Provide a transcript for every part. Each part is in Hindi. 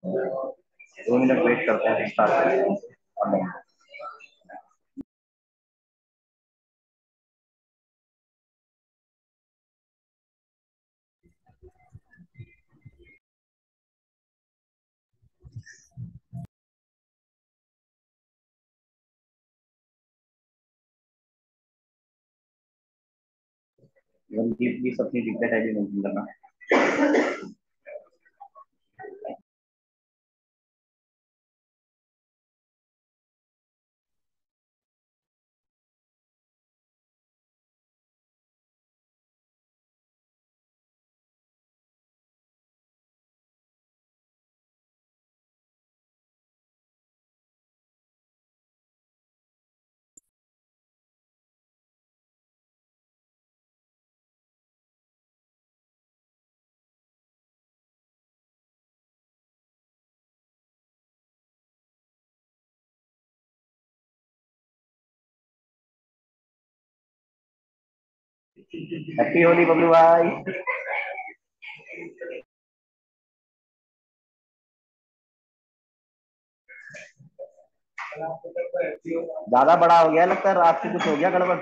2 मिनट वेट करते हैं स्टार्ट। रणदीप प्लीज अपनी डिक्लेट आईडी मेंशन करना। हैप्पी होली बबलू भाई। ज्यादा बड़ा हो गया लगता है, रात को कुछ हो गया गड़बड़।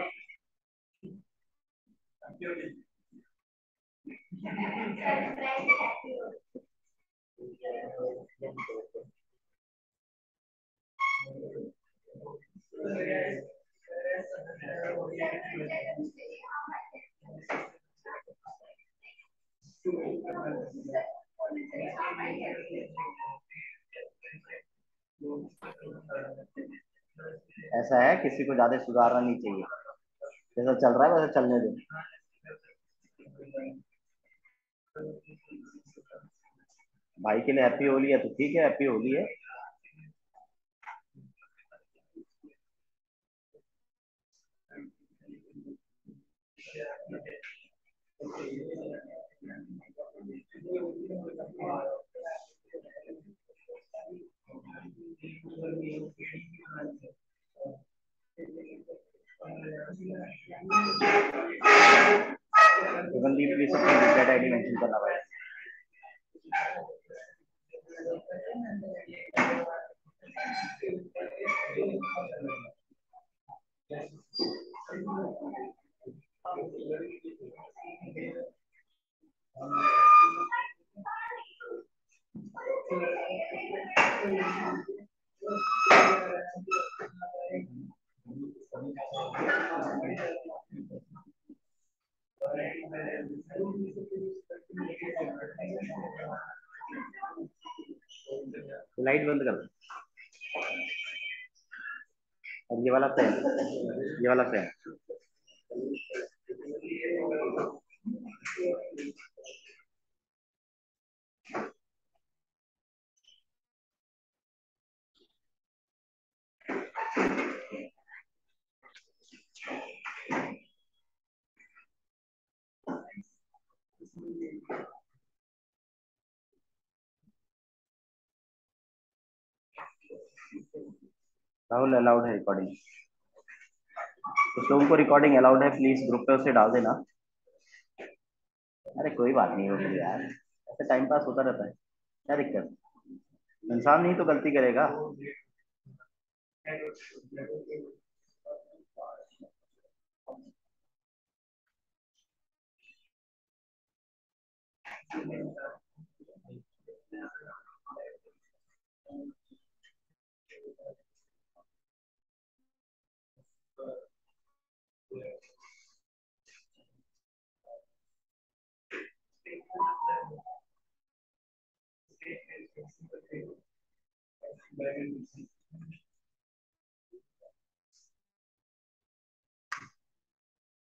ऐसा है, किसी को ज्यादा सुधारना नहीं चाहिए, जैसा चल रहा है वैसा चलने दो। भाई के लिए हैप्पी होली है तो ठीक है, हैप्पी होली है। सुगंधी प्लीज अपनी डिक्लेट आईडी मेंशन करना भाई। लाइट बंद कर दो। अब ये वाला फैन, ये वाला फैन। राहुल अलाउड है रिकॉर्डिंग, कुछ लोगों को रिकॉर्डिंग अलाउड है, प्लीज ग्रुप पे उसे डाल देना। अरे कोई बात नहीं होगी यार, ऐसे टाइम पास होता रहता है, क्या दिक्कत, इंसान नहीं तो गलती करेगा।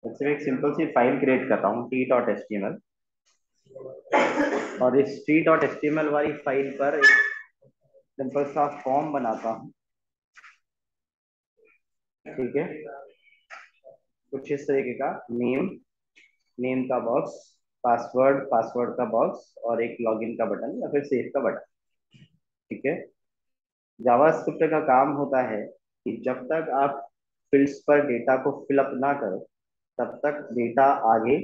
सिर्फ एक सिंपल सी फाइल क्रिएट करता हूँ t.html, और इस t.html वाली फाइल पर एक सिंपल सा फॉर्म बनाता हूँ। ठीक है, कुछ इस तरीके का नेम, नेम का बॉक्स, पासवर्ड, पासवर्ड का बॉक्स, और एक लॉगिन का बटन या फिर सेव का बटन। ठीक है, जावास्क्रिप्ट का काम होता है कि जब तक आप फील्ड्स पर डेटा को फिलअप ना करो तब तक डेटा आगे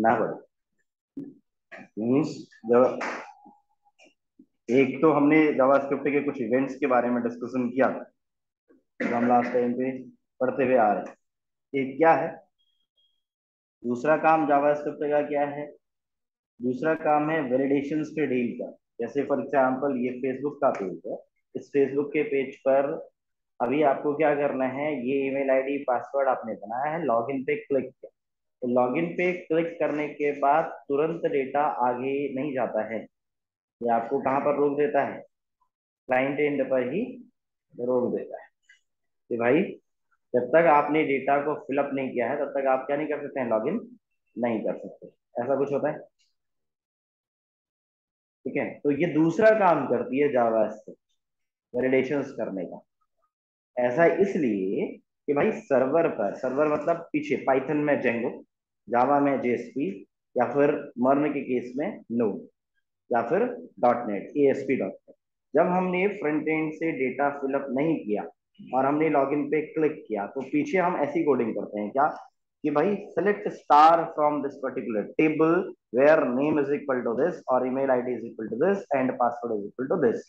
ना बढ़े। मीन्स जब एक तो हमने जावास्क्रिप्ट के कुछ इवेंट्स के बारे में डिस्कशन किया था, जो हम लास्ट टाइम पे पढ़ते हुए आ रहे हैं। एक क्या है, दूसरा काम जावास्क्रिप्ट का क्या है, दूसरा काम है वैलिडेशंस पे डील का। जैसे फॉर एग्जांपल ये फेसबुक का पेज है, इस फेसबुक के पेज पर अभी आपको क्या करना है, ये ईमेल आईडी पासवर्ड आपने बनाया है, लॉगिन पे क्लिक किया। तो लॉगिन पे क्लिक करने के बाद तुरंत डेटा आगे नहीं जाता है, ये आपको कहाँ पर रोक देता है, क्लाइंट एंड पर ही रोक देता है कि भाई जब तक आपने डेटा को फिलअप नहीं किया है तब तक आप क्या नहीं कर सकते हैं, लॉगिन नहीं कर सकते। ऐसा कुछ होता है, ठीक है। तो ये दूसरा काम करती है जावा वैलिडेशंस करने का। ऐसा इसलिए कि भाई सर्वर पर, सर्वर मतलब पीछे पाइथन में जेंगो, जावा में जेएसपी, या फिर मर्न के केस में नोड, या फिर dot net ASP dot net. जब हमने फ्रंट एंड से डेटा फिलअप नहीं किया और हमने लॉगिन पे क्लिक किया, तो पीछे हम ऐसी कोडिंग करते हैं क्या, कि भाई select star from this particular table where name is equal to this और email ID is equal to this and password is equal to this.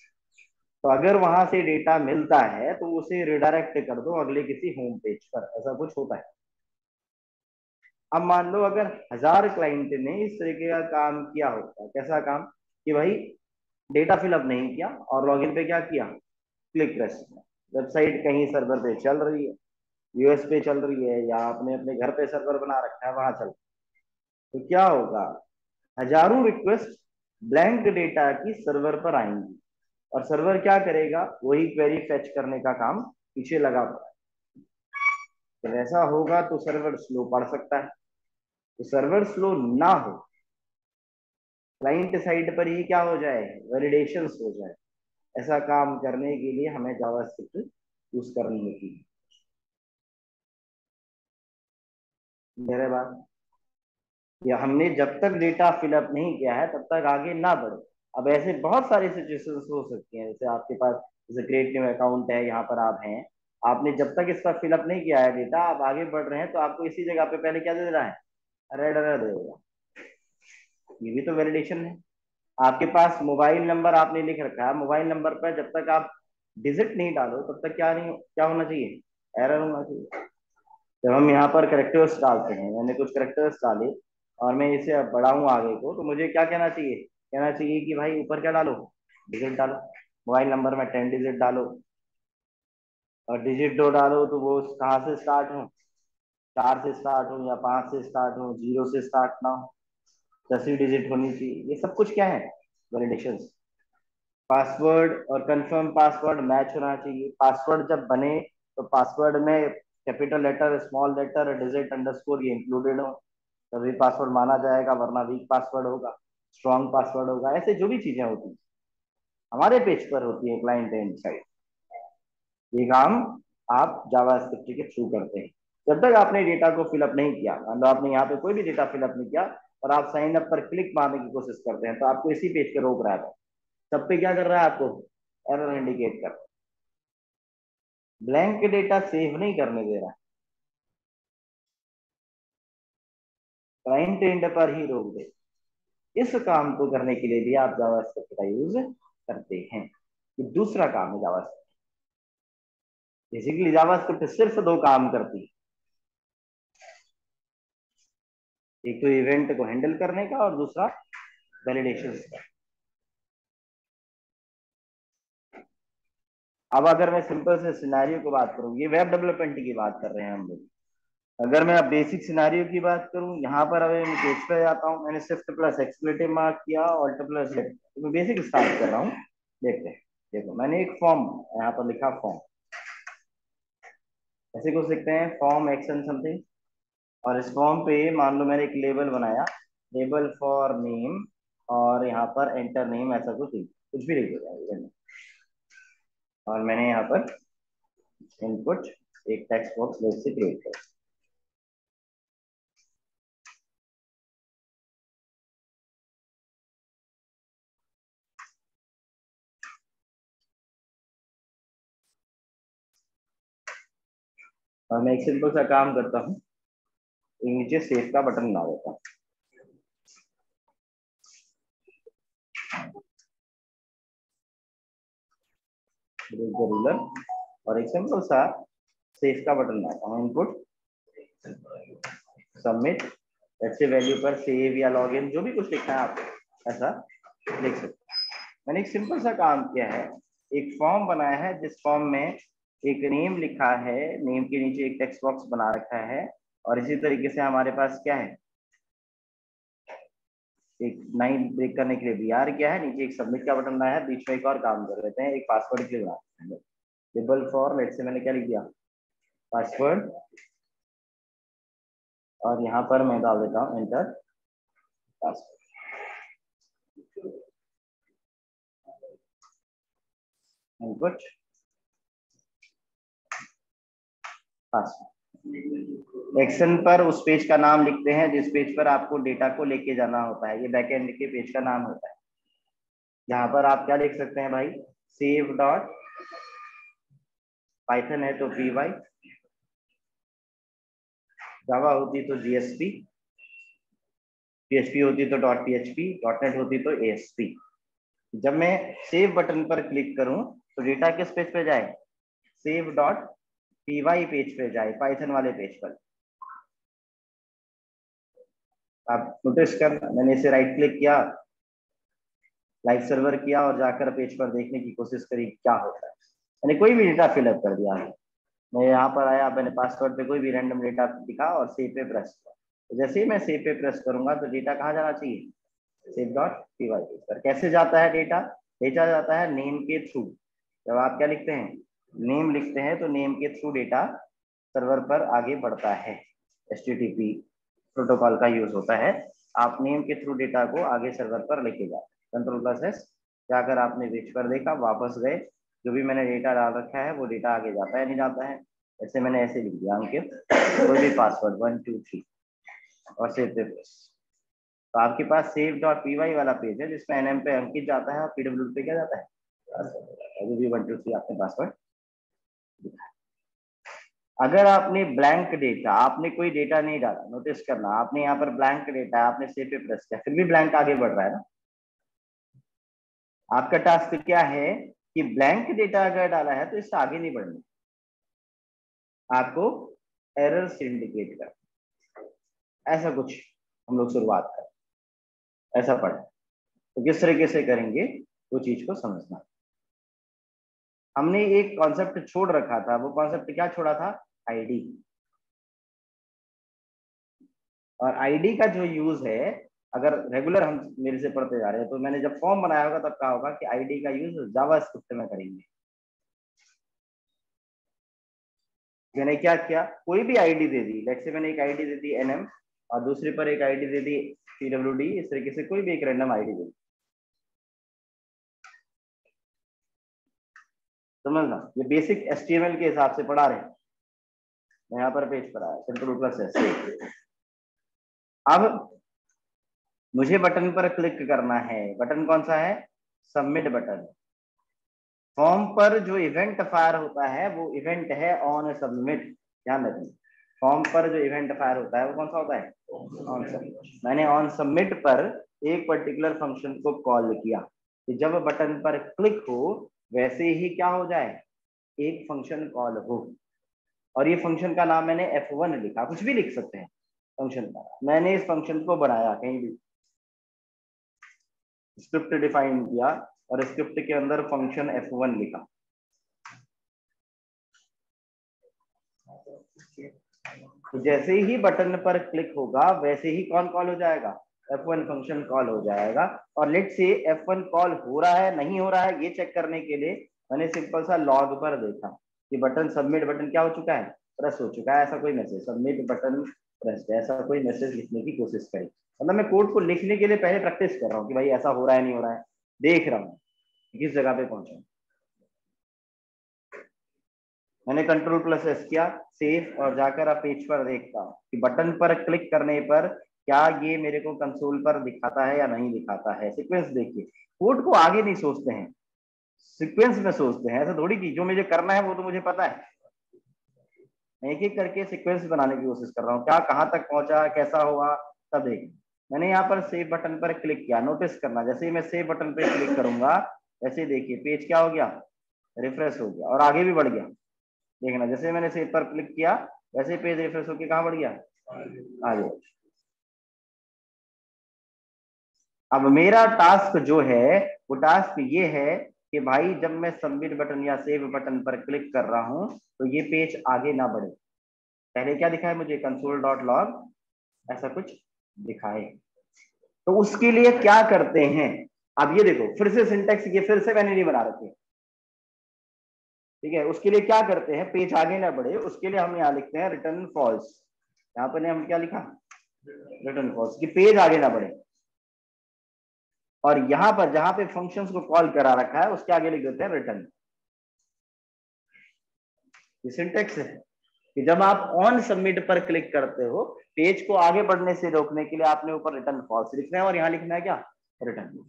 तो अगर वहां से डेटा मिलता है तो उसे रिडायरेक्ट कर दो अगले किसी होम पेज पर, ऐसा कुछ होता है। अब मान लो अगर 1000 क्लाइंट ने इस तरीके का काम किया होता, कैसा काम, कि भाई डेटा फिलअप नहीं किया और लॉगिन पे क्या किया, क्लिक प्रेस, वेबसाइट कहीं सर्वर पे चल रही है, यूएस पे चल रही है, या आपने अपने घर पे सर्वर बना रखा है वहां चल, तो क्या होगा, हजारों रिक्वेस्ट ब्लैंक डेटा की सर्वर पर आएंगी और सर्वर क्या करेगा, वही क्वेरी फेच करने का काम पीछे लगा पड़ा है। जब ऐसा होगा तो सर्वर स्लो पड़ सकता है। तो सर्वर स्लो ना हो, क्लाइंट साइड पर ही क्या हो जाए, वैलिडेशंस हो जाए, ऐसा काम करने के लिए हमें जावास्क्रिप्ट यूज करनी होती है। मेरे बात, या हमने जब तक डेटा फिलअप नहीं किया है तब तक आगे ना बढ़े। अब ऐसे बहुत सारी सिचुएशंस हो सकती हैं, जैसे आपके पास जैसे क्रिएट न्यू अकाउंट है, यहाँ पर आप हैं, आपने जब तक इसका फिलअप नहीं किया है डेटा, आप आगे बढ़ रहे हैं, तो आपको इसी जगह पे पहले क्या दे रहा है, रेड एरर देगा। ये भी तो वैलिडेशन है। आपके पास मोबाइल नंबर आपने लिख रखा है, मोबाइल नंबर पर जब तक आप डिजिट नहीं डालो तब तक क्या नहीं, क्या होना चाहिए, एरर होना चाहिए। जब हम यहाँ पर करेक्टर्स डालते हैं, मैंने कुछ करेक्टर्स डाले और मैं इसे अब बढ़ाऊँ आगे को, तो मुझे क्या कहना चाहिए, कहना चाहिए कि भाई ऊपर क्या डालो, डिजिट डालो। मोबाइल नंबर में 10 डिजिट डालो, और डिजिट दो डालो तो वो कहाँ से स्टार्ट हो, 4 से स्टार्ट हो या 5 से स्टार्ट हो, 0 से स्टार्ट ना हो, 10 ही डिजिट होनी चाहिए। ये सब कुछ क्या है, वैलिडेशन। पासवर्ड और कंफर्म पासवर्ड मैच होना चाहिए। पासवर्ड जब बने तो पासवर्ड में capital letter, small letter, digit, underscore ये इंक्लूडेड हो, तभी पासवर्ड माना जाएगा, वरना वीक पासवर्ड होगा, स्ट्रॉन्ग पासवर्ड होगा। ऐसे जो भी चीजें होती हैं हमारे पेज पर होती है क्लाइंट एंड साइड, ये काम आप जावास्क्रिप्ट के थ्रू करते हैं। जब तक आपने डेटा को फिलअप नहीं किया, मान लो आपने यहाँ पे कोई भी डेटा फिलअप नहीं किया और आप साइन अप पर क्लिक मारने की कोशिश करते हैं, तो आपको इसी पेज पे रोक रहा है। सब पे क्या कर रहा है, आपको एरर इंडिकेट कर, ब्लैंक डेटा सेव नहीं करने दे रहा है, क्लाइंट एंड पर ही रोक दे। इस काम को करने के लिए भी आप जावास्क्रिप्ट का यूज करते हैं। ये दूसरा काम है जावास्क्रिप्ट। बेसिकली जावास्क्रिप्ट सिर्फ दो काम करती है, एक तो इवेंट को हैंडल करने का और दूसरा वैलिडेशन का। अब अगर मैं सिंपल से सिनेरियो की बात करूं, ये वेब डेवलपमेंट की बात कर रहे हैं हम लोग। अगर मैं अब बेसिक सिनेरियो की बात करूं, यहाँ पर अभी मैं पेज पे जाता हूँ, मैंने शिफ्ट प्लस एक्सप्लेटिव मार्क किया, ऑल्ट प्लस जेड, तो मैं बेसिक स्टार्ट कर रहा हूँ। देखते हैं, देखो मैंने एक फॉर्म यहाँ पर लिखा, फॉर्म ऐसे कुछ लिखते हैं, फॉर्म एक्शन समथिंग। और इस फॉर्म पे मान लो मैंने एक लेबल बनाया, लेबल फॉर नेम, और यहाँ पर एंटर नेम, ऐसा कुछ भी लिख देगा। और मैंने यहाँ पर इनपुट एक टेक्स्ट बॉक्स लेट से क्रिएट कर, और मैं एक सिंपल सा काम करता हूँ, नीचे सेव का बटन ला देता हूँ। ब्रेक द रूलर, और एक सिंपल सा सेव का बटन लगाता हूँ, इनपुट सबमिट, ऐसे वैल्यू पर सेव या लॉगिन जो भी कुछ लिखना है आपको ऐसा लिख सकते हैं। मैंने एक सिंपल सा काम किया है, एक फॉर्म बनाया है जिस फॉर्म में एक नेम लिखा है, नेम के नीचे एक टेक्स्ट बॉक्स बना रखा है, और इसी तरीके से हमारे पास क्या है, एक लाइन ब्रेक करने के लिए BR किया है, नीचे एक सबमिट का बटन बनाया है, बीच में एक और काम कर लेते हैं, एक पासवर्ड के लिए बनाते हैं, लेबल फॉर लेट से मैंने क्या लिख दिया, पासवर्ड, और यहाँ पर मैं डाल देता हूँ enter password, input password. Action पर उस पेज का नाम लिखते हैं जिस पेज पर आपको डेटा को लेके जाना होता है, ये बैकएंड के पेज का नाम होता है। यहाँ पर आप क्या लिख सकते हैं भाई, सेव डॉट पाइथन है तो py, जावा होती तो GSP, PHP होती तो .php, .NET होती तो ASP। जब मैं सेव बटन पर क्लिक करूं तो डेटा किस पेज पे जाए, सेव डॉट py पेज पे जाए, पाइथन वाले पेज पर। आप नोटिस कर, मैंने इसे राइट क्लिक किया, लाइव सर्वर किया, और जाकर पेज पर देखने की कोशिश करी क्या होता है। मैंने कोई भी डेटा फिलअप कर दिया है, मैं यहाँ पर आया, मैंने पासवर्ड पे कोई भी रैंडम डेटा दिखा और सेव पे प्रेस किया, तो जैसे ही मैं सेव पे प्रेस करूंगा तो डेटा कहाँ जाना चाहिए, सेव डॉट py पेज पर। कैसे जाता है डेटा, भेजा जाता है नेम के थ्रू। जब आप क्या लिखते हैं, नेम लिखते हैं, तो नेम के थ्रू डेटा सर्वर पर आगे बढ़ता है, HTTP प्रोटोकॉल का यूज होता है, आप नेम के थ्रू डेटा को आगे सर्वर पर लेके जाते हैं। कंट्रोल प्लस एस, जाकर आपने पेज पर देखा, वापस गए, जो भी मैंने डेटा डाल रखा है वो डेटा आगे जाता है नहीं जाता है, ऐसे मैंने ऐसे लिख दिया अंकित कोई भी पासवर्ड 1 2 3 और सेव पे प्रेस। तो आपके पास सेव डॉट py वाला पेज है जिसमें NM पे अंकित जाता है और PW पे क्या जाता है, अभी भी 1 2 3 आपने पासवर्ड दिखा। अगर आपने ब्लैंक डेटा, आपने कोई डेटा नहीं डाला, नोटिस करना, आपने यहाँ पर ब्लैंक डेटा, आपने सेव पे प्रेस किया, फिर भी ब्लैंक आगे बढ़ रहा है ना, आपका टास्क क्या है कि ब्लैंक डेटा अगर डाला है तो इससे आगे नहीं बढ़ना, आपको एरर इंडिकेट कर, ऐसा कुछ हम लोग शुरुआत कर, ऐसा पढ़े तो किस तरीके से करेंगे वो चीज को समझना। हमने एक कॉन्सेप्ट छोड़ रखा था, वो कॉन्सेप्ट क्या छोड़ा था, आईडी। और आईडी का जो यूज है, अगर रेगुलर हम मेरे से पढ़ते जा रहे हैं तो मैंने जब फॉर्म बनाया होगा तब कहा होगा कि आईडी का यूज जावास्क्रिप्ट में करेंगे। मैंने क्या किया, कोई भी ID they the, let's say मैंने एक आईडी दे दी NM और दूसरे पर एक आईडी दे दी PWD, इस तरीके से कोई भी एक रैंडम आईडी दे दी, समझना, ये बेसिक HTML के हिसाब से पढ़ा रहे हैं। मैं यहाँ पर पेज पर आया, कंट्रोल प्लस एस। अब मुझे बटन पर क्लिक करना है, बटन कौन सा है, सबमिट बटन। फॉर्म पर जो इवेंट फायर होता है वो इवेंट है ऑन सबमिट, ध्यान रखें, फॉर्म पर जो इवेंट फायर होता है वो कौन सा होता है, ऑन सबमिट। मैंने ऑन सबमिट पर एक पर्टिकुलर फंक्शन को कॉल किया कि जब बटन पर क्लिक हो वैसे ही क्या हो जाए, एक फंक्शन कॉल हो, और ये फंक्शन का नाम मैंने F1 लिखा, कुछ भी लिख सकते हैं फंक्शन का, मैंने इस फंक्शन को बनाया, कहीं भी स्क्रिप्ट डिफाइन किया और स्क्रिप्ट के अंदर फंक्शन F1 लिखा। तो जैसे ही बटन पर क्लिक होगा वैसे ही कौन कॉल हो जाएगा, F1 फंक्शन कॉल हो जाएगा। और लेट से F1 कॉल हो रहा है नहीं हो रहा है ये चेक करने के लिए मैंने सिंपल सा लॉग पर देखा कि बटन सबमिट बटन क्या हो चुका है, प्रेस हो चुका है, ऐसा कोई मैसेज सबमिट बटन प्रेस, ऐसा कोई मैसेज लिखने की कोशिश करी। मतलब मैं कोड को लिखने के लिए पहले प्रैक्टिस कर रहा हूँ कि भाई ऐसा हो रहा है नहीं हो रहा है, देख रहा हूँ किस जगह पे पहुंचा। मैंने कंट्रोल प्लस एस किया, सेव, और जाकर अब पेज पर देखता हूँ कि बटन पर क्लिक करने पर क्या ये मेरे को कंसोल पर दिखाता है या नहीं दिखाता है। सीक्वेंस देखिए, कोड को आगे नहीं सोचते हैं, सीक्वेंस में सोचते हैं, ऐसा थोड़ी कि जो मुझे करना है वो तो मुझे पता है। मैं एक एक करके सीक्वेंस बनाने की कोशिश कर रहा हूँ, क्या कहाँ तक पहुंचा, कैसा हुआ, सब देख। मैंने यहाँ पर सेव बटन पर क्लिक किया, नोटिस करना जैसे ही मैं सेव बटन पर क्लिक करूंगा वैसे ही देखिए पेज क्या हो गया, रिफ्रेश हो गया और आगे भी बढ़ गया। देखना जैसे मैंने सेव पर क्लिक किया वैसे पेज रिफ्रेश होकर कहाँ बढ़ गया, आगे। अब मेरा टास्क जो है वो टास्क ये है कि भाई जब मैं सबमिट बटन या सेव बटन पर क्लिक कर रहा हूं तो ये पेज आगे ना बढ़े। पहले क्या दिखाए मुझे, console.log ऐसा कुछ दिखाए। तो उसके लिए क्या करते हैं, अब ये देखो फिर से सिंटेक्स ये फिर से मैंने नहीं बना रखे, ठीक है। उसके लिए क्या करते हैं, पेज आगे ना बढ़े उसके लिए हम यहाँ लिखते हैं रिटर्न फॉल्स। यहाँ पर हम क्या लिखा, रिटर्न फॉल्स, कि पेज आगे ना बढ़े। और यहाँ पर जहां पे फंक्शंस को कॉल करा रखा है उसके आगे लिख देते हैं रिटर्न। ये सिंटेक्स है कि जब आप ऑन सबमिट पर क्लिक करते हो पेज को आगे बढ़ने से रोकने के लिए आपने ऊपर रिटर्न फॉल्स लिखना है और यहाँ लिखना है क्या, रिटर्न।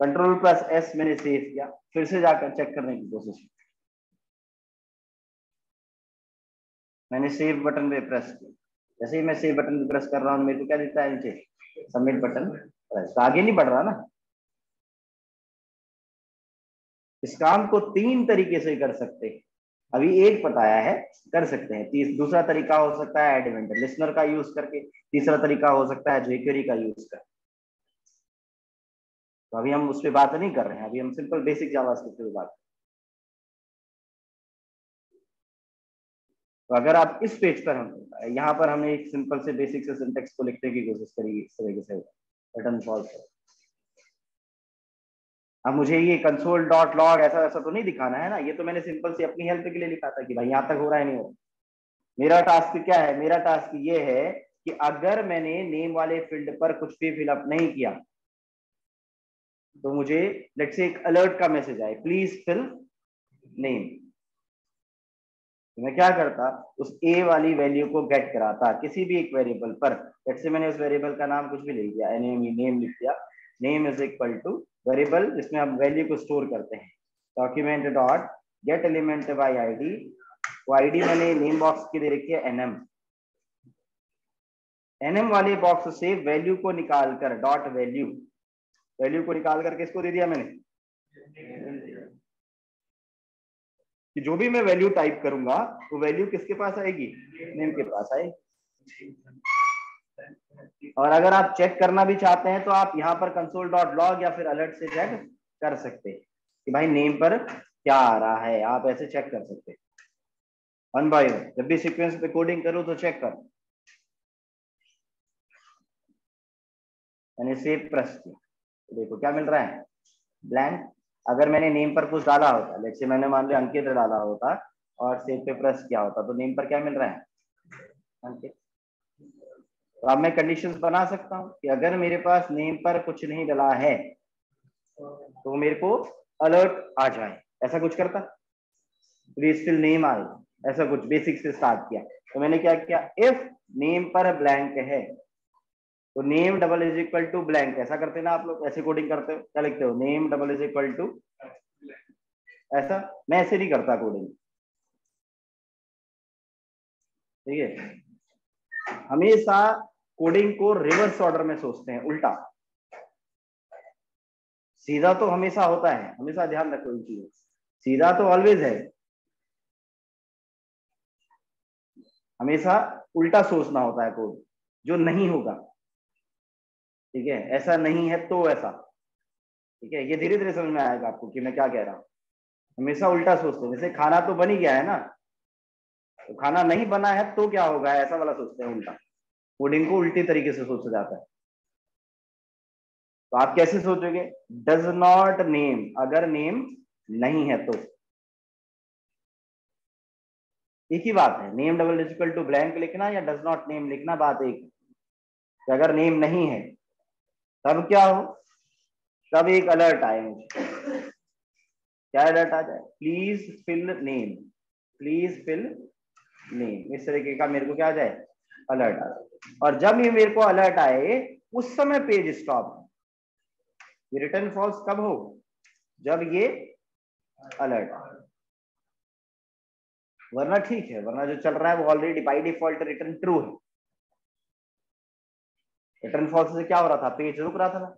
Ctrl+S मैंने सेव किया, फिर से जाकर चेक करने की कोशिश की, मैंने सेव बटन पे प्रेस किया। जैसे ही मैं सेव बटन पे प्रेस कर रहा हूँ मेरे को क्या दिखता है नीचे, सबमिट बटन प्रेस। तो आगे नहीं बढ़ रहा ना। इस काम को 3 तरीके से कर सकते हैं, अभी एक बताया है, कर सकते हैं। दूसरा तरीका हो सकता है एड इवेंट लिस्नर का यूज करके, तीसरा तरीका हो सकता है jQuery का यूज करके। तो अभी हम उस पर बात नहीं कर रहे हैं, अभी हम सिंपल बेसिक जावास्क्रिप्ट पे बात। तो अगर आप इस पेज पर हम यहाँ पर हमने एक सिंपल से बेसिक से सिंटेक्स को लिखने की कोशिश करी इस तरीके से, रिटर्न फॉल्स। अब मुझे ये console.log ऐसा ऐसा तो नहीं दिखाना है ना, ये तो मैंने सिंपल से अपनी हेल्प के लिए लिखा था कि भाई यहाँ तक हो रहा है नहीं हो। मेरा टास्क क्या है, मेरा टास्क ये है कि अगर मैंने नेम वाले फील्ड पर कुछ भी फिलअप नहीं किया तो मुझे लेट्स से एक अलर्ट का मैसेज आए, प्लीज फिल नेम। तो मैं क्या करता, उस ए वाली वैल्यू को गेट कराता किसी भी एक वेरिएबल पर। लेट्स से मैंने उस वेरिएबल का नाम कुछ भी ले लिया, नेम लिख दिया। Name is equal two variable जिसमें हम वैल्यू को स्टोर करते हैं, document dot get element by ID. वो आईडी मैंने नेम बॉक्स की दे रखी है एनएम। एनएम वाले बॉक्स से वैल्यू को निकालकर डॉट वैल्यू, वैल्यू को निकाल कर किसको दे दिया मैंने, कि जो भी मैं वैल्यू टाइप करूंगा वो वैल्यू किसके पास आएगी, नेम के पास आएगी। और अगर आप चेक करना भी चाहते हैं तो आप यहाँ पर console.log या फिर अलर्ट से चेक कर सकते हैं कि भाई नेम पर क्या आ रहा है, आप ऐसे चेक कर सकते हैं वन बाय वन। जब भी सीक्वेंस पे कोडिंग करो तो चेक कर। मैंने सेव प्रेस किया तो देखो क्या मिल रहा है, ब्लैंक। अगर मैंने नेम पर कुछ डाला होता, लेट्स से मैंने मान लिया अंकित डाला होता और सेव पे प्रेस किया होता तो नेम पर क्या मिल रहा है, अंकित। तो अब मैं कंडीशंस बना सकता हूँ कि अगर मेरे पास नेम पर कुछ नहीं डला है तो मेरे को अलर्ट आ जाए, ऐसा कुछ करता, प्लीज फिल नेम आए, ऐसा कुछ बेसिक से स्टार्ट किया। तो मैंने क्या किया, इफ नेम पर ब्लैंक है तो name double is equal to blank, ऐसा करते ना आप लोग, ऐसे कोडिंग करते हो, क्या लिखते हो, name double is equal to ऐसा। मैं ऐसे नहीं करता कोडिंग, ठीक है। हमेशा कोडिंग को रिवर्स ऑर्डर में सोचते हैं, उल्टा। सीधा तो हमेशा होता है, हमेशा ध्यान रखो इन चीजों, सीधा तो ऑलवेज है, हमेशा उल्टा सोचना होता है कोड, जो नहीं होगा, ठीक है। ऐसा नहीं है तो ऐसा, ठीक है। ये धीरे धीरे समझ में आएगा आपको कि मैं क्या कह रहा हूँ। हमेशा उल्टा सोचते हैं, जैसे खाना तो बन ही गया है ना, तो खाना नहीं बना है तो क्या होगा, ऐसा वाला सोचते हैं उल्टा। कोडिंग को उल्टी तरीके से सोचा जाता है। तो आप कैसे सोचोगे, डज नॉट नेम, अगर नेम नहीं है तो एक ही बात है, name double equal to blank लिखना या डज नॉट नेम लिखना, बात एक है। अगर नेम नहीं है तब क्या हो, तब एक अलर्ट आए मुझे, क्या अलर्ट आ जाए, please fill name, please fill name, इस तरीके का मेरे को क्या आ जाए, अलर्ट आ जाए। और जब ये मेरे को अलर्ट आए उस समय पेज स्टॉप। ये रिटर्न फॉल्स कब हो, जब ये अलर्ट आए, वरना ठीक है, वरना जो चल रहा है वो already by default return true है। रिटर्न फॉल्स से क्या हो रहा था, पेज रुक रहा था ना,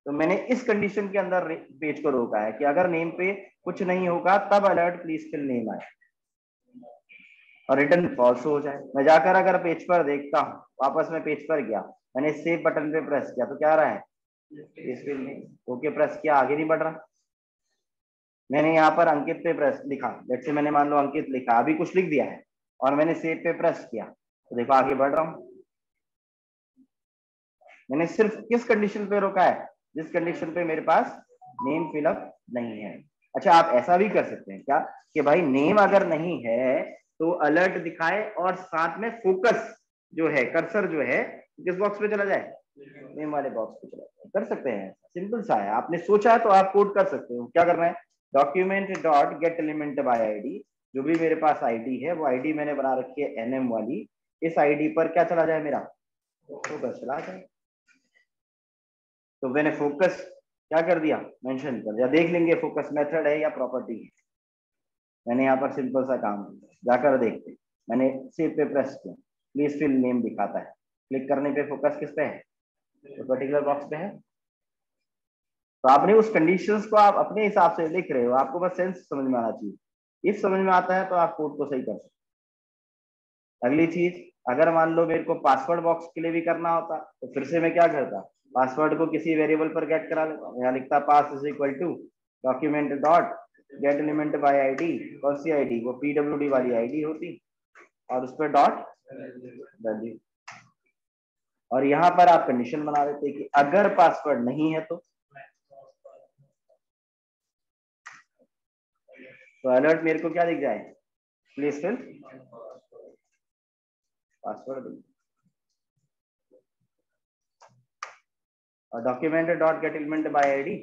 तो मैंने इस कंडीशन के अंदर पेज को रोका है कि अगर नेम पे कुछ नहीं होगा तब अलर्ट प्लीज फिल नेम आए और रिटर्न फॉल्स हो जाए। मैं जाकर अगर पेज पर देखता हूँ, वापस मैं पेज पर गया, मैंने सेव बटन पे प्रेस किया तो क्या आ रहा है, ओके प्रेस किया, आगे नहीं बढ़ रहा। मैंने यहाँ पर अंकित पे प्रेस लिखा, लेट्स से मैंने मान लो अंकित लिखा, अभी कुछ लिख दिया है और मैंने सेव पे प्रेस किया तो देखो आगे बढ़ रहा हूँ। मैंने सिर्फ किस कंडीशन पे रोका है, जिस कंडीशन पे मेरे पास नेम फिलअप नहीं है। अच्छा आप ऐसा भी कर सकते हैं क्या कि भाई नेम अगर नहीं है तो अलर्ट दिखाए और साथ में फोकस जो है, कर्सर जो है किस बॉक्स पे चला जाए, नेम वाले बॉक्स पे चला जाए। कर सकते हैं, सिंपल सा है। आपने सोचा तो आप कोड कर सकते हो। क्या करना है, document dot get element by ID, जो भी मेरे पास आईडी है वो आईडी मैंने बना रखी है एनएम वाली, इस आईडी पर क्या चला जाए, मेरा फोकस चला जाए। तो मैंने फोकस क्या कर दिया, मेंशन कर दिया। देख लेंगे फोकस मेथड है या प्रॉपर्टी है। मैंने यहाँ पर सिंपल सा काम किया, जाकर देखते। मैंने सेव पे प्रेस किया, प्लीज फिल नेम दिखाता है। क्लिक करने पे फोकस किस पे है, तो पर्टिकुलर बॉक्स पे है। तो आपने उस कंडीशंस को आप अपने हिसाब से लिख रहे हो, आपको बस सेंस समझ में आना चाहिए। इफ समझ में आता है तो आप कोड को सही कर सकते। अगली चीज, अगर मान लो मेरे को पासवर्ड बॉक्स के लिए भी करना होता तो फिर से मैं क्या करता, पासवर्ड को किसी वेरिएबल पर गेट करा लेता। यहाँ लिखता pass is equal to document dot get element by ID. कौन सी आईडी, वो पीडब्ल्यूडी वाली आईडी होती, और उस पर डॉट वैल्यू। और यहाँ पर आप कंडीशन बना देते कि अगर पासवर्ड नहीं है तो अलर्ट मेरे को क्या दिख जाए, प्लीज फिल पासवर्ड। और document dot get element by ID,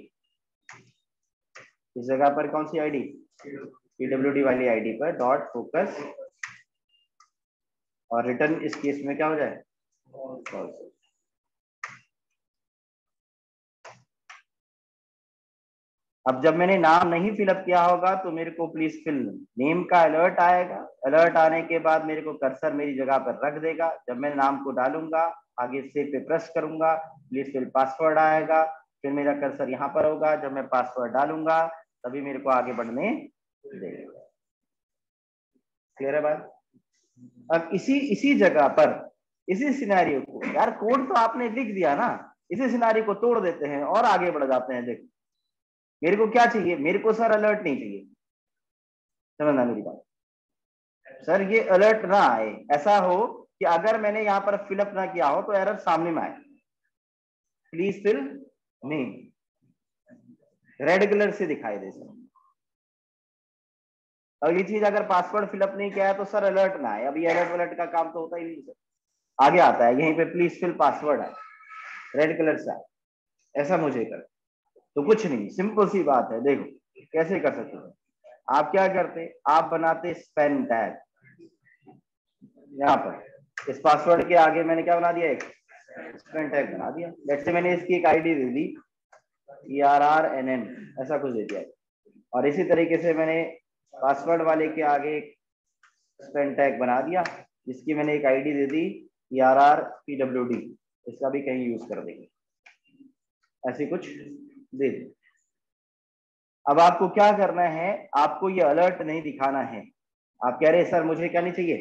इस जगह पर कौन सी आईडी, पीडब्ल्यूडी वाली आईडी पर डॉट फोकस, और रिटर्न इस केस में क्या हो जाए, false। अब जब मैंने नाम नहीं फिलअप किया होगा तो मेरे को प्लीज फिल नेम का अलर्ट आएगा। अलर्ट आने के बाद मेरे को कर्सर मेरी जगह पर रख देगा। जब मैं नाम को डालूंगा, आगे सेव पे प्रेस करूंगा, प्लीज फिल पासवर्ड आएगा, फिर मेरा कर्सर यहाँ पर होगा। जब मैं पासवर्ड डालूंगा तभी मेरे को आगे बढ़ने देगा। क्लियर है बात। अब इसी जगह पर इसी सिनेरियो को, यार कोड तो आपने लिख दिया ना, इसी सिनेरियो को तोड़ देते हैं और आगे बढ़ जाते हैं। देखो मेरे को क्या चाहिए, मेरे को सर अलर्ट नहीं चाहिए, समझना मेरी बात। सर ये अलर्ट ना आए, ऐसा हो कि अगर मैंने यहाँ पर फिलअप ना किया हो तो एरर सामने में आए, please fill name red colour से दिखाई दे सर। अगली चीज, अगर पासवर्ड फिलअप नहीं किया है तो सर अलर्ट ना आए। अब ये अलर्ट वलर्ट का काम तो होता ही नहीं सर। आगे आता है यहीं पे प्लीज फिल पासवर्ड है, रेड कलर से आए, ऐसा मुझे कर। तो कुछ नहीं, सिंपल सी बात है। देखो कैसे कर सकते हो, आप क्या करते, आप बनाते स्पेन टैग। यहाँ पर इस पासवर्ड के आगे मैंने क्या बना दिया, एक स्पेन टैग बना दिया। लेट्स से मैंने इसकी एक आईडी दे दी ERRNN, ऐसा कुछ दे दिया। और इसी तरीके से मैंने पासवर्ड वाले के आगे एक स्पेन टैग बना दिया, जिसकी मैंने एक आईडी दे दी ERRPWD। इसका भी कहीं यूज कर देंगे, ऐसे कुछ दे दी। अब आपको क्या करना है, आपको ये अलर्ट नहीं दिखाना है। आप कह रहे हैं सर मुझे क्या नहीं चाहिए,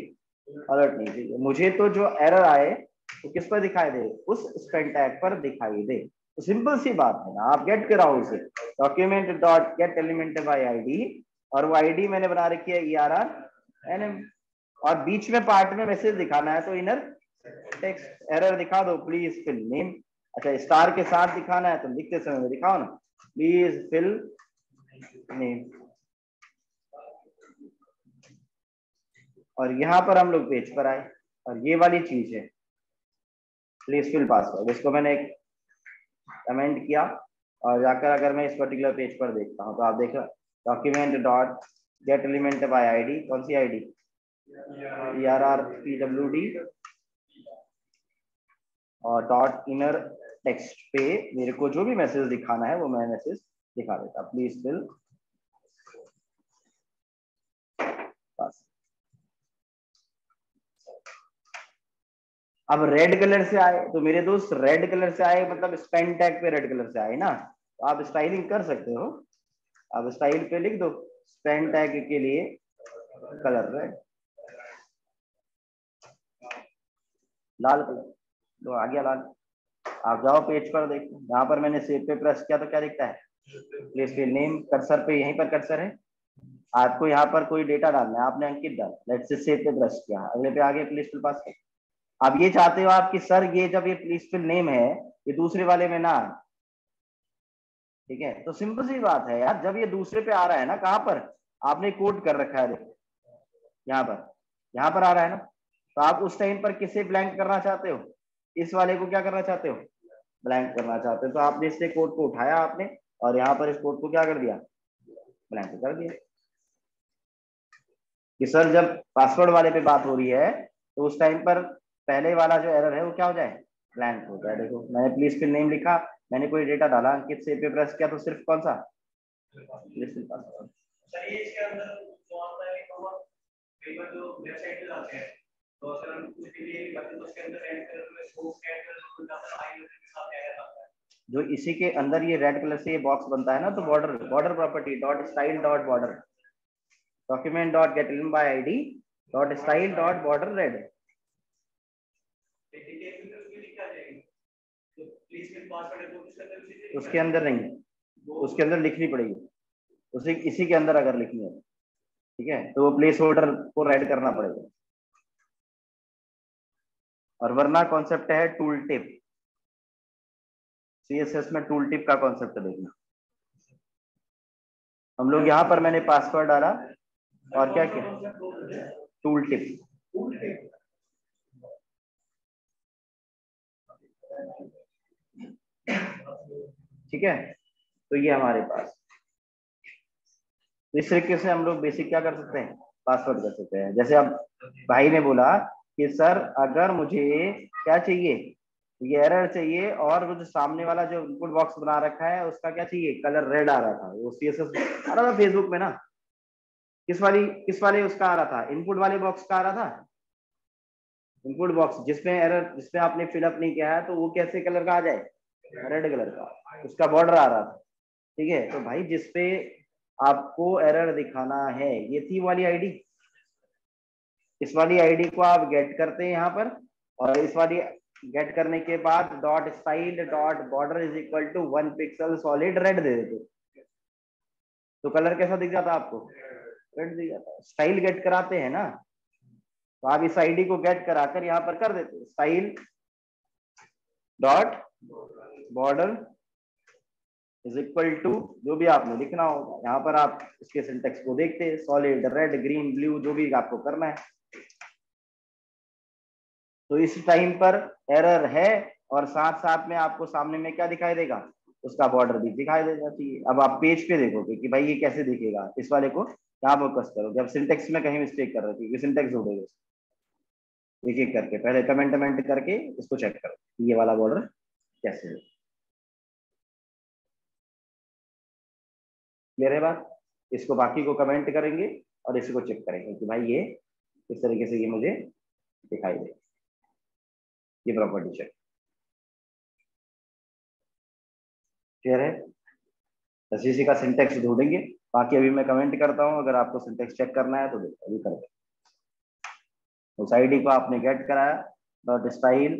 अलर्ट नहीं चाहिए मुझे, तो जो एरर आए तो किस पर दिखाई दे, उस स्पेन टैग पर दिखाई दे। तो सिंपल सी बात है ना, आप गेट कराओ उसे document dot get element by ID, और वो आईडी मैंने बना रखी है ERRNM, और बीच में पार्ट में मैसेज दिखाना है तो इनर टेक्स्ट एरर दिखा दो, प्लीज फिल नेम। अच्छा स्टार के साथ दिखाना है तो लिखते समय में दिखाओ ना, प्लीज फिल नेम। और यहाँ पर हम लोग पेज पर आए और ये वाली चीज है प्लीज फिल पासवर्ड, इसको मैंने एक कमेंट किया। और जाकर अगर मैं इस पर्टिकुलर पेज पर देखता हूँ तो आप देखो document dot get element by ID, कौन सी आईडी, ERRPWD, और डॉट इनर टेक्स्ट पे मेरे को जो भी मैसेज दिखाना है वो मैं मैसेज दिखा देता, प्लीज फिल पास। अब रेड कलर से आए तो मेरे दोस्त रेड कलर से आए मतलब स्पेन टैग पे रेड कलर से आए ना, तो आप स्टाइलिंग कर सकते हो। आप स्टाइल पे लिख दो स्पेन टैग के लिए कलर रेड, लाल कलर, तो आ गया लाल। आप जाओ पेज पर देखो, यहाँ पर मैंने सेव पे प्रेस किया तो क्या दिखता है, प्लेस फिल नेम, कर्सर पे यहीं पर कर्सर है। आपको यहाँ पर कोई डेटा डालना है, आपने अंकित डाला, लेट्स से सेव पे प्रेस किया, अगले पे आगे प्लेस फिल पास। अब ये चाहते हो आप कि सर ये जब ये प्लीज फिल नेम है ये दूसरे वाले में ना, ठीक है, तो सिंपल सी बात है यार, जब ये दूसरे पे आ रहा है ना, कहाँ पर आपने कोड कर रखा है देखो, यहाँ पर आ रहा है ना, तो आप उस टाइम पर किसे ब्लैंक करना चाहते हो, इस वाले को क्या करना चाहते हो, ब्लैंक करना चाहते हो, तो आपने इससे कोड को उठाया आपने और यहाँ पर इस कोड को क्या कर दिया, ब्लैंक कर दिया। कि सर जब पासवर्ड वाले पे बात हो रही है तो उस टाइम पर पहले वाला जो एरर है वो क्या हो जाए, ब्लैंक हो जाए। देखो मैंने प्लीज फिल नेम लिखा, मैंने कोई डेटा डाला, अंकित सेव पे प्रेस किया तो सिर्फ कौन सा, प्लीज फिल पासवर्ड। सर ये इसके अंदर जो आता है कई बार जो वेबसाइट पे जाते हैं तो अगर हम कुछ के लिए करते हैं तो उसके अंदर रेड कलर में स्कोप ऐड कर तो ज्यादा आई के साथ एरर आता है। जो इसी के अंदर ये रेड कलर से ये बॉक्स बनता है ना, तो border border property dot style dot border document dot get in by ID dot style dot border red, उसके अंदर नहीं, उसके अंदर लिखनी पड़ेगी, उसी इसी के अंदर अगर लिखनी है, ठीक है, तो वो प्लेस होल्डर को रेड करना पड़ेगा। और वरना कॉन्सेप्ट है टूल टिप, सीएसएस में टूल टिप का कॉन्सेप्ट देखना। हम लोग यहाँ पर मैंने पासवर्ड डाला और क्या किया, टूल टिप, ठीक है, तो ये हमारे पास, इस तरीके से हम लोग बेसिक क्या कर सकते हैं, पासवर्ड कर सकते हैं। जैसे अब भाई ने बोला कि सर अगर मुझे क्या चाहिए, ये एरर चाहिए और वो जो सामने वाला जो इनपुट बॉक्स बना रखा है उसका क्या चाहिए, कलर रेड आ रहा था, वो सीएसएस आ रहा था फेसबुक में ना, किस वाले उसका आ रहा था, इनपुट वाले बॉक्स का आ रहा था, इनपुट बॉक्स जिसमें एरर, जिसमें आपने फिलअप नहीं किया है, तो वो कैसे कलर का आ जाए, रेड कलर का, उसका बॉर्डर आ रहा था, ठीक है। तो भाई जिसपे आपको एरर दिखाना है ये थी वाली आईडी, इस वाली आईडी को आप गेट करते हैं यहाँ पर, और इस वाली गेट करने के बाद dot style dot border is equal to 1 pixel solid red दे देते, तो कलर कैसा दिख जाता आपको, रेड दिख जाता। स्टाइल गेट कराते हैं ना, तो आप इस आईडी को गेट कराकर यहाँ पर कर देते style dot border is equal to जो भी आपने लिखना होगा, यहाँ पर आप इसके सिंटेक्स को देखते हैं, सॉलिड रेड ग्रीन ब्लू जो भी आपको करना है। तो इस टाइम पर एरर है और साथ साथ में आपको सामने में क्या दिखाई देगा, उसका बॉर्डर भी दिखाई देना चाहिए। अब आप पेज पे देखोगे कि भाई ये कैसे दिखेगा, इस वाले को यहाँ फोकस करो, जब सिंटेक्स में कहीं मिस्टेक कर रही थी, सिंटेक्स ढूंढेगा एक एक करके, पहले कमेंट कमेंट करके इसको चेक करो ये वाला बॉर्डर कैसे है। क्लियर है बात, इसको बाकी को कमेंट करेंगे और इसको चेक करेंगे कि भाई ये इस तरीके से ये मुझे दिखाई दे, ये प्रॉपर्टी चेक। क्लियर है, इसी का सिंटेक्स ढूंढेंगे, बाकी अभी मैं कमेंट करता हूँ, अगर आपको सिंटेक्स चेक करना है तो देखो अभी कर दे। उस आईडी को आपने गेट कराया डॉट स्टाइल,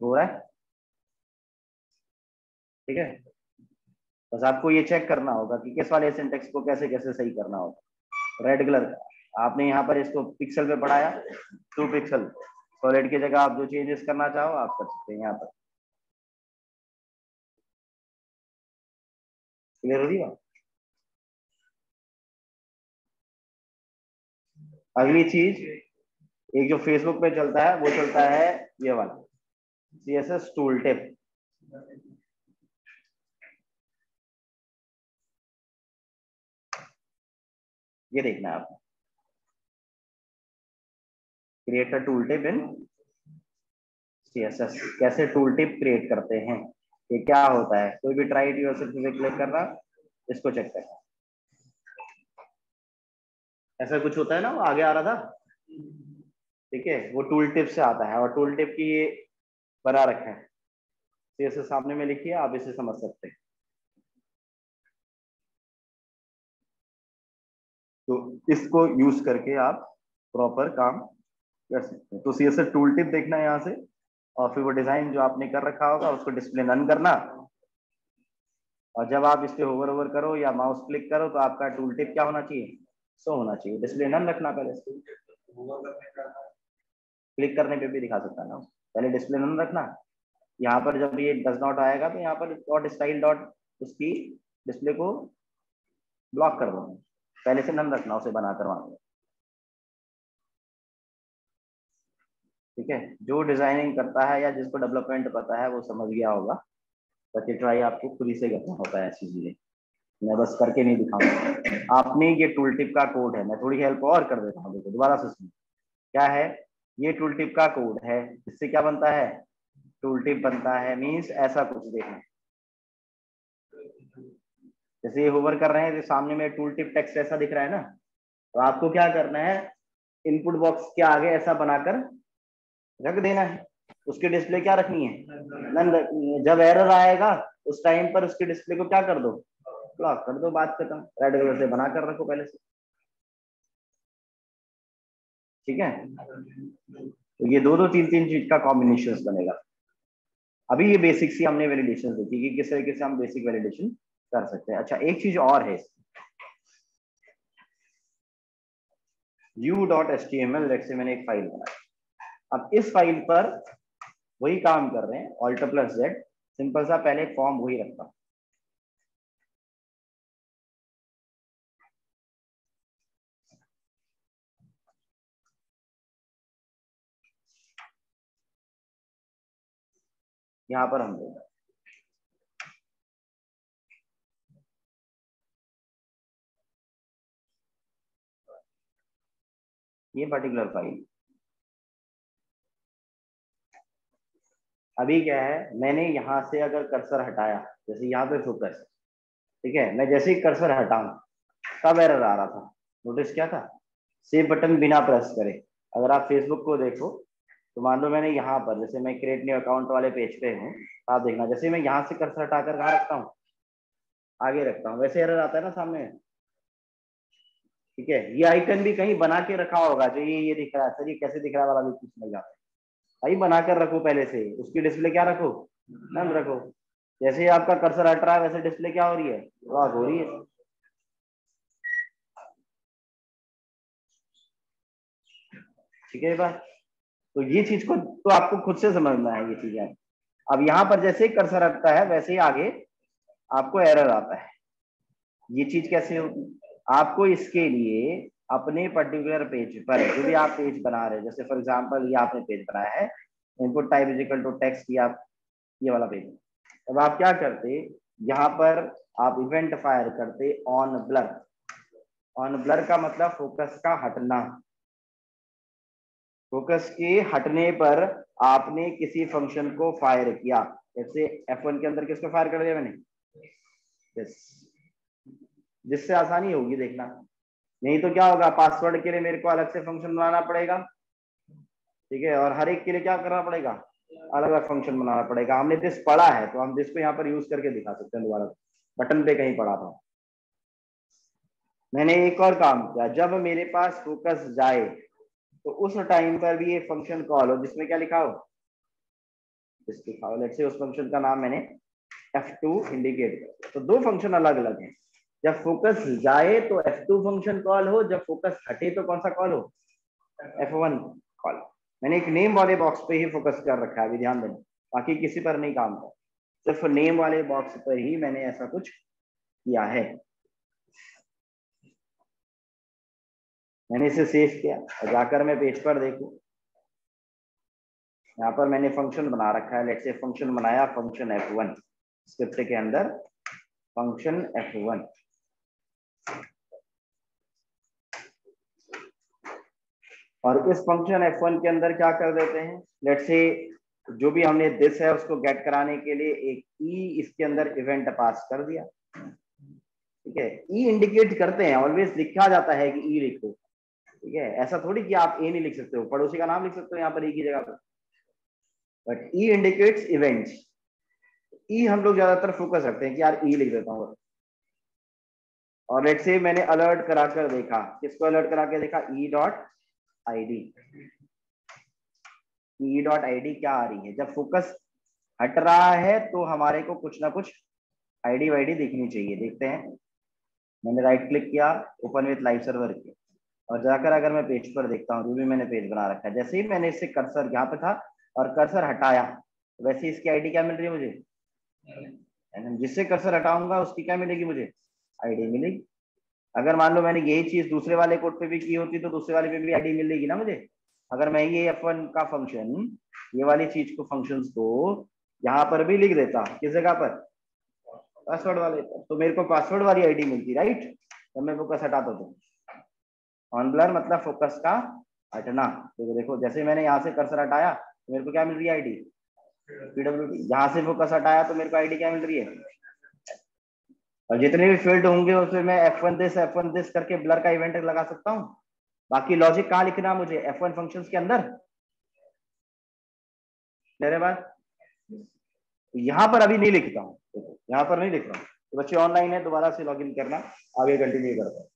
हो रहा है, ठीक है। बस आपको ये चेक करना होगा कि किस वाले सिंटेक्स को कैसे कैसे सही करना होगा। रेड कलर का आपने यहाँ पर इसको पिक्सल पे बढ़ाया 2 पिक्सल, सॉलिड की जगह आप जो चेंजेस करना चाहो आप कर सकते हैं यहाँ पर। क्लियर हो रही है। अगली चीज, एक जो फेसबुक पे चलता है वो चलता है ये वाला सीएसएस टूल टिप। ये देखना है आपको, create a tool tip in CSS, कैसे टूल टिप क्रिएट करते हैं, ये क्या होता है, कोई भी ट्राई इट योरसेल्फ पे क्लिक करना, इसको चेक करना। ऐसा कुछ होता है ना, वो आगे आ रहा था, ठीक है, वो टूल टिप से आता है और टूल टिप की ये बना रखा है, इसे सामने में लिखिए, आप इसे समझ सकते हैं। तो इसको यूज करके आप प्रॉपर काम कर सकते हैं। तो CSS टूल टिप देखना है यहाँ से, और फिर वो डिजाइन जो आपने कर रखा होगा उसको डिस्प्ले नन करना, और जब आप इस पे होवर ओवर करो या माउस क्लिक करो तो आपका टूल टिप क्या होना चाहिए, शो होना चाहिए। डिस्प्ले नन रखना पहले से, क्लिक करने पे भी दिखा सकता है ना, पहले डिस्प्ले नन रखना। यहाँ पर जब ये डज नॉट आएगा तो यहाँ पर डॉट स्टाइल डॉट उसकी डिस्प्ले को ब्लॉक कर दो, पहले से नन रखना उसे बनाकर वहां। ठीक है, जो डिजाइनिंग करता है या जिसको डेवलपमेंट पता है वो समझ गया होगा, बट ये ट्राई आपको खुद ही से करना होता है ऐसी चीजें, मैं बस करके नहीं दिखाऊंगा। आपने ये टूल टिप का कोड है, मैं थोड़ी हेल्प और कर देता हूँ, देखो दोबारा से सुनो क्या है। ये टूल टिप का कोड है, इससे क्या बनता है, टूल टिप बनता है। मीन्स ऐसा कुछ देखना, जैसे ये होवर कर रहे हैं तो सामने में टूल टिप टेक्स्ट ऐसा दिख रहा है ना, तो आपको क्या करना है, इनपुट बॉक्स के आगे ऐसा बनाकर रख देना है। उसकी डिस्प्ले क्या रखनी है, नन रखनी है। जब एरर आएगा उस टाइम पर उसके डिस्प्ले को क्या कर दो, ब्लॉक कर दो, बात खत्म। रेड कलर से बना कर रखो पहले से, ठीक है। तो ये दो दो तीन तीन चीज का कॉम्बिनेशन बनेगा। अभी ये बेसिक सी हमने वैलिडेशन देखी कि किस तरीके से हम बेसिक वैलिडेशन कर सकते हैं। अच्छा, एक चीज और है, u.html, जैसे मैंने एक फाइल बनाई, अब इस फाइल पर वही काम कर रहे हैं, Alt+Z, सिंपल सा पहले फॉर्म वही रखता हूं। यहां पर हम देंगे ये पर्टिकुलर फाइल। अभी क्या है, मैंने यहां से अगर कर्सर हटाया, जैसे यहाँ पे फोकस, ठीक है, मैं जैसे ही कर्सर हटाऊं तब एरर आ रहा था। नोटिस क्या था, सेव बटन बिना प्रेस करे। अगर आप फेसबुक को देखो तो मान लो मैंने यहाँ पर, जैसे मैं क्रिएट न्यू अकाउंट वाले पेज पे हूँ, आप देखना जैसे मैं यहाँ से कर्सर हटाकर कहाँ रखता हूँ, आगे रखता हूँ, वैसे एरर आता है ना सामने। ठीक है, ये आइकन भी कहीं बना के रखा होगा, जो ये दिख रहा है सर, ये कैसे दिख रहा है वाला भी कुछ नहीं जाता है। भाई बनाकर रखो पहले से, उसकी डिस्प्ले क्या रखो, नन रखो। जैसे ही आपका कर्सर हट रहा है वैसे डिस्प्ले क्या हो रही है, लॉक हो रही है। ठीक है बात, तो ये चीज को तो आपको खुद से समझना है ये चीजें। अब यहाँ पर जैसे ही कर्सर हटता है वैसे ही आगे आपको एरर आता है। ये चीज कैसे होगी, आपको इसके लिए अपने पर्टिकुलर पेज पर, जो भी आप पेज बना रहे हैं, जैसे फॉर एग्जांपल ये आपने पेज बनाया है, input type is equal to text, या ये वाला पेज, अब आप क्या करते, यहाँ पर आप इवेंट फायर करते ऑन ब्लर। ऑन ब्लर का मतलब फोकस का हटना। फोकस के हटने पर आपने किसी फंक्शन को फायर किया, जैसे F1 के अंदर किसको फायर कर दिया मैंने, यस, जिससे आसानी होगी देखना। नहीं तो क्या होगा, पासवर्ड के लिए मेरे को अलग से फंक्शन बनाना पड़ेगा, ठीक है, और हर एक के लिए क्या करना पड़ेगा, अलग अलग फंक्शन बनाना पड़ेगा। हमने दिस पढ़ा है तो हम दिस को यहाँ पर यूज करके दिखा सकते हैं दोबारा, बटन पे कहीं पढ़ा था। मैंने एक और काम किया, जब मेरे पास फोकस जाए तो उस टाइम पर भी एक फंक्शन कॉल हो जिसमें क्या लिखा हो, दिस लिखा हो। लेट्स से उस फंक्शन का नाम मैंने F2 इंडिकेट कर, तो दो फंक्शन अलग अलग हैं। जब फोकस जाए तो F2 फंक्शन कॉल हो, जब फोकस हटे तो कौन सा कॉल हो, F1 कॉल। मैंने एक नेम वाले बॉक्स पे ही फोकस कर रखा है, अभी ध्यान देना, बाकी किसी पर नहीं काम कर, सिर्फ नेम वाले बॉक्स पर ही मैंने ऐसा कुछ किया है। मैंने इसे सेव किया और जाकर मैं पेज पर देखूं, यहाँ पर मैंने फंक्शन बना रखा है। लेट्स से फंक्शन बनाया, फंक्शन F1 स्क्रिप्ट के अंदर, फंक्शन F1। और इस फंक्शन F1 के अंदर क्या कर देते हैं, लेट्स से जो भी हमने दिस है उसको गेट कराने के लिए एक ई इसके अंदर इवेंट पास कर दिया। ठीक है, ई इंडिकेट करते हैं, ऑलवेज लिखा जाता है कि ई लिखो, ठीक है, ऐसा थोड़ी कि आप ए नहीं लिख सकते हो, पड़ोसी का नाम लिख सकते हो यहाँ पर ई की जगह पर, बट ई इंडिकेट्स इवेंट्स। ई हम लोग ज्यादातर फोकस रखते हैं कि यार ई लिख देता हूँ। और लेट्स से मैंने अलर्ट करा कर देखा, किसको अलर्ट करा के देखा, E dot I D. E dot I D क्या आ रही है, जब फोकस हट रहा है तो हमारे को कुछ ना कुछ आईडी वाईडी दिखनी चाहिए। देखते हैं, मैंने राइट क्लिक किया, ओपन विथ लाइव सर्वर किया, और जाकर अगर मैं पेज पर देखता हूँ, जो भी मैंने पेज बना रखा है, जैसे ही मैंने इससे कर्सर यहाँ पे था और कर्सर हटाया, वैसे इसकी आईडी क्या मिल रही है मुझे, जिससे कर्सर हटाऊंगा उसकी क्या मिलेगी मुझे, आईडी मिलेगी। अगर मान लो मैंने यही चीज दूसरे वाले कोड पे भी की होती तो दूसरे वाले पे भी आईडी मिलेगी ना मुझे। अगर मैं ये F1 का फंक्शन, ये वाली चीज को, फंक्शंस को यहाँ पर भी लिख देता, किस जगह पर, पासवर्ड वाले पर, तो मेरे को पासवर्ड वाली आईडी मिलती, राइट। जब मैं फोकस हटाता तो ऑन ब्लर मतलब फोकस का हटना। तो देखो जैसे मैंने यहाँ से कर्सर हटाया तो मेरे को क्या मिल रही है, आईडी PWD। यहाँ से फोकस हटाया तो मेरे को आईडी क्या मिल रही है, और जितने भी फील्ड होंगे उसमें मैं F1 दिस करके ब्लर का इवेंट लगा सकता हूँ। बाकी लॉजिक कहाँ लिखना है मुझे, F1 फंक्शंस के अंदर। मेरे बाद यहाँ पर अभी नहीं लिखता हूँ, यहाँ पर नहीं लिख रहा हूँ। तो बच्चे ऑनलाइन है, दोबारा से लॉगिन करना, आगे कंटिन्यू करता हूँ।